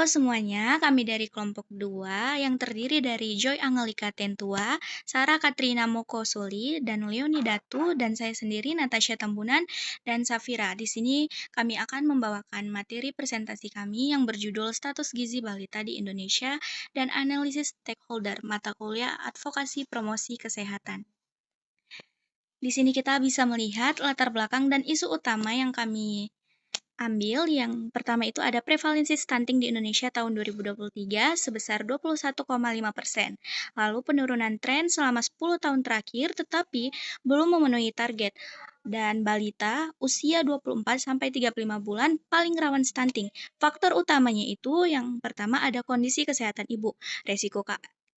semuanya, kami dari kelompok 2 yang terdiri dari Joy Angelika Tentua, Sarah Katrina Mokosuli, dan Leoni Datu, dan saya sendiri Natasha Tambunan dan Safira. Di sini kami akan membawakan materi presentasi kami yang berjudul Status Gizi Balita di Indonesia dan Analisis Stakeholder Mata Kuliah Advokasi Promosi Kesehatan. Di sini kita bisa melihat latar belakang dan isu utama yang kami ambil. Yang pertama itu ada prevalensi stunting di Indonesia tahun 2023 sebesar 21,5%. Lalu penurunan tren selama 10 tahun terakhir tetapi belum memenuhi target. Dan balita usia 24-35 bulan paling rawan stunting. Faktor utamanya itu yang pertama ada kondisi kesehatan ibu, resiko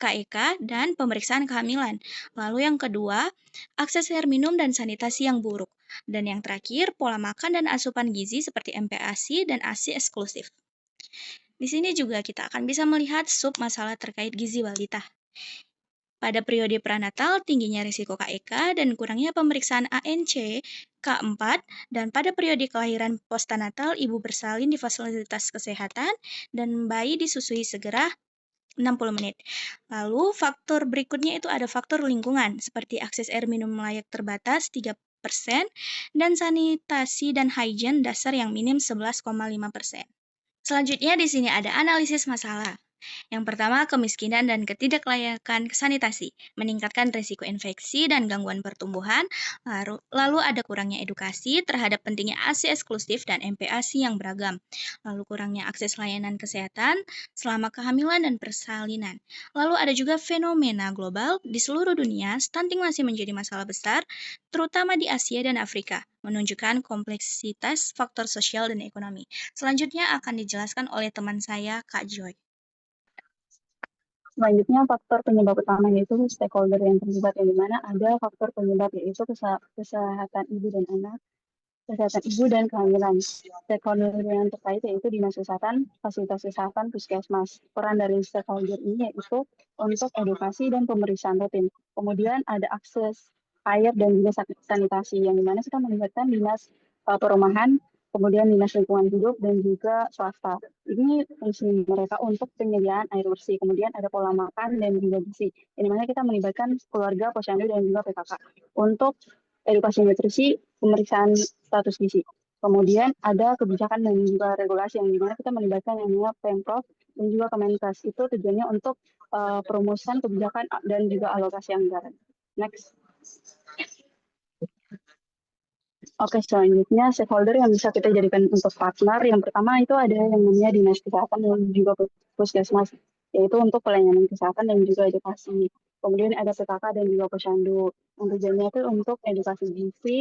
KEK, dan pemeriksaan kehamilan. Lalu yang kedua, akses air minum dan sanitasi yang buruk. Dan yang terakhir, pola makan dan asupan gizi seperti MPASI dan ASI eksklusif. Di sini juga kita akan bisa melihat sub masalah terkait gizi balita. Pada periode prenatal, tingginya risiko KEK dan kurangnya pemeriksaan ANC K4, dan pada periode kelahiran postnatal, ibu bersalin di fasilitas kesehatan dan bayi disusui segera 60 menit. Lalu faktor berikutnya itu ada faktor lingkungan, seperti akses air minum layak terbatas 3%, dan sanitasi dan hygiene dasar yang minim 11,5%. Selanjutnya di sini ada analisis masalah. Yang pertama, kemiskinan dan ketidaklayakan sanitasi, meningkatkan risiko infeksi dan gangguan pertumbuhan. Lalu ada kurangnya edukasi terhadap pentingnya ASI eksklusif dan MPASI yang beragam. Lalu kurangnya akses layanan kesehatan selama kehamilan dan persalinan. Lalu ada juga fenomena global di seluruh dunia, stunting masih menjadi masalah besar, terutama di Asia dan Afrika, menunjukkan kompleksitas faktor sosial dan ekonomi. Selanjutnya akan dijelaskan oleh teman saya, Kak Joy. Selanjutnya, faktor penyebab utama yaitu stakeholder yang terlibat, yang dimana ada faktor penyebab yaitu kesehatan ibu dan anak, kesehatan ibu dan kehamilan. Stakeholder yang terkait yaitu dinas kesehatan, fasilitas kesehatan, puskesmas. Peran dari stakeholder ini yaitu untuk edukasi dan pemeriksaan rutin. Kemudian ada akses air dan juga sanitasi, yang dimana kita melibatkan dinas perumahan, kemudian dinas lingkungan hidup, dan juga swasta. Ini fungsi mereka untuk penyediaan air bersih. Kemudian ada pola makan dan juga gizi, yang dimana kita melibatkan keluarga, posyandu, dan juga PKK untuk edukasi nutrisi, pemeriksaan status gizi. Kemudian ada kebijakan dan juga regulasi, yang dimana kita melibatkan yang namanya Pemprov dan juga Kemenkes. Itu tujuannya untuk perumusan kebijakan dan juga alokasi anggaran. Next. Oke, selanjutnya stakeholder yang bisa kita jadikan untuk partner. Yang pertama itu ada yang namanya dinas kesehatan dan juga puskesmas, yaitu untuk pelayanan kesehatan dan juga edukasi. Kemudian ada PKK dan juga posyandu. Yang tujuannya itu untuk edukasi gizi,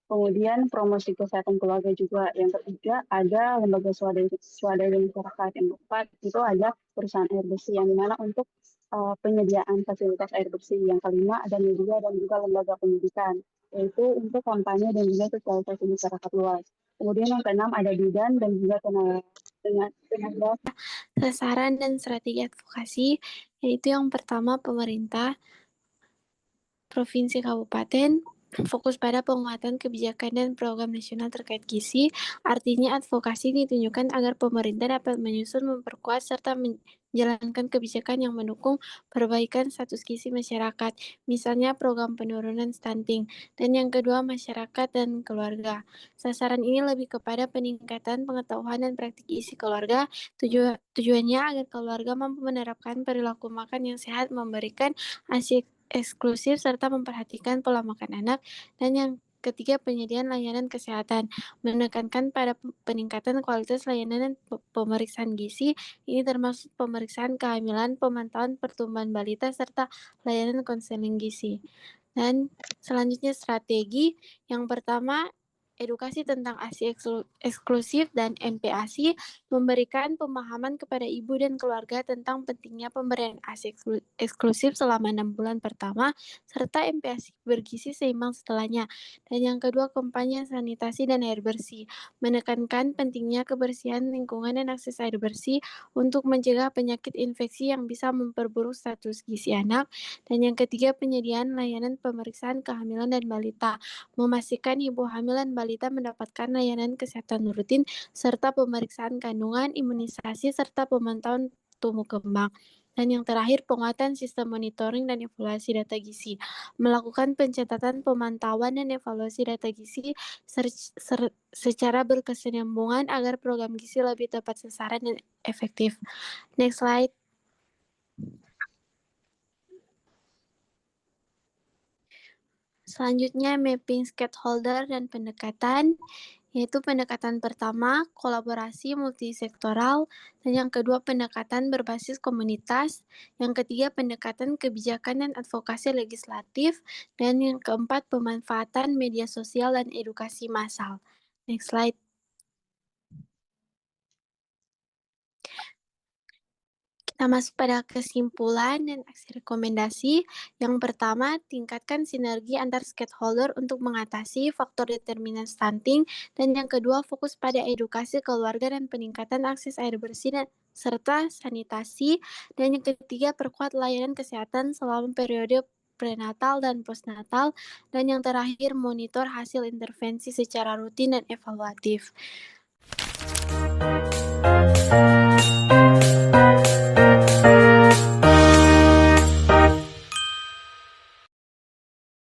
kemudian promosi kesehatan keluarga juga. Yang ketiga ada lembaga swadaya masyarakat. Yang keempat itu ada perusahaan air bersih, yang dimana untuk penyediaan fasilitas air bersih. Yang kelima ada media dan juga lembaga pendidikan, yaitu untuk kampanye dan juga sosialisasi masyarakat luas. Kemudian yang keenam ada bidan dan juga tenaga. Sasaran dan strategi advokasi, yaitu yang pertama pemerintah, provinsi kabupaten, fokus pada penguatan kebijakan dan program nasional terkait gizi. Artinya advokasi ditunjukkan agar pemerintah dapat menyusun, memperkuat, serta menjalankan kebijakan yang mendukung perbaikan status gizi masyarakat, misalnya program penurunan stunting. Dan yang kedua, masyarakat dan keluarga. Sasaran ini lebih kepada peningkatan pengetahuan dan praktik gizi keluarga. Tujuannya agar keluarga mampu menerapkan perilaku makan yang sehat, memberikan ASI eksklusif, serta memperhatikan pola makan anak. Dan yang ketiga, penyediaan layanan kesehatan, menekankan pada peningkatan kualitas layanan dan pemeriksaan gizi. Ini termasuk pemeriksaan kehamilan, pemantauan pertumbuhan balita, serta layanan konseling gizi. Dan selanjutnya strategi, yang pertama edukasi tentang ASI eksklusif dan MPASI, memberikan pemahaman kepada ibu dan keluarga tentang pentingnya pemberian ASI eksklusif selama 6 bulan pertama, serta MPASI bergizi seimbang setelahnya. Dan yang kedua, kampanye sanitasi dan air bersih, menekankan pentingnya kebersihan lingkungan dan akses air bersih untuk mencegah penyakit infeksi yang bisa memperburuk status gizi anak. Dan yang ketiga, penyediaan layanan pemeriksaan kehamilan dan balita, memastikan ibu hamil dan balita balita mendapatkan layanan kesehatan rutin serta pemeriksaan kandungan, imunisasi, serta pemantauan tumbuh kembang. Dan yang terakhir, penguatan sistem monitoring dan evaluasi data gizi. Melakukan pencatatan, pemantauan, dan evaluasi data gizi secara berkesinambungan agar program gizi lebih tepat sasaran dan efektif. Next slide. Selanjutnya, mapping stakeholder dan pendekatan, yaitu pendekatan pertama, kolaborasi multisektoral, dan yang kedua, pendekatan berbasis komunitas, yang ketiga, pendekatan kebijakan dan advokasi legislatif, dan yang keempat, pemanfaatan media sosial dan edukasi massal. Next slide. Kita masuk pada kesimpulan dan aksi rekomendasi. Yang pertama, tingkatkan sinergi antar stakeholder untuk mengatasi faktor determinan stunting. Dan yang kedua, fokus pada edukasi keluarga dan peningkatan akses air bersih serta sanitasi. Dan yang ketiga, perkuat layanan kesehatan selama periode prenatal dan postnatal. Dan yang terakhir, monitor hasil intervensi secara rutin dan evaluatif.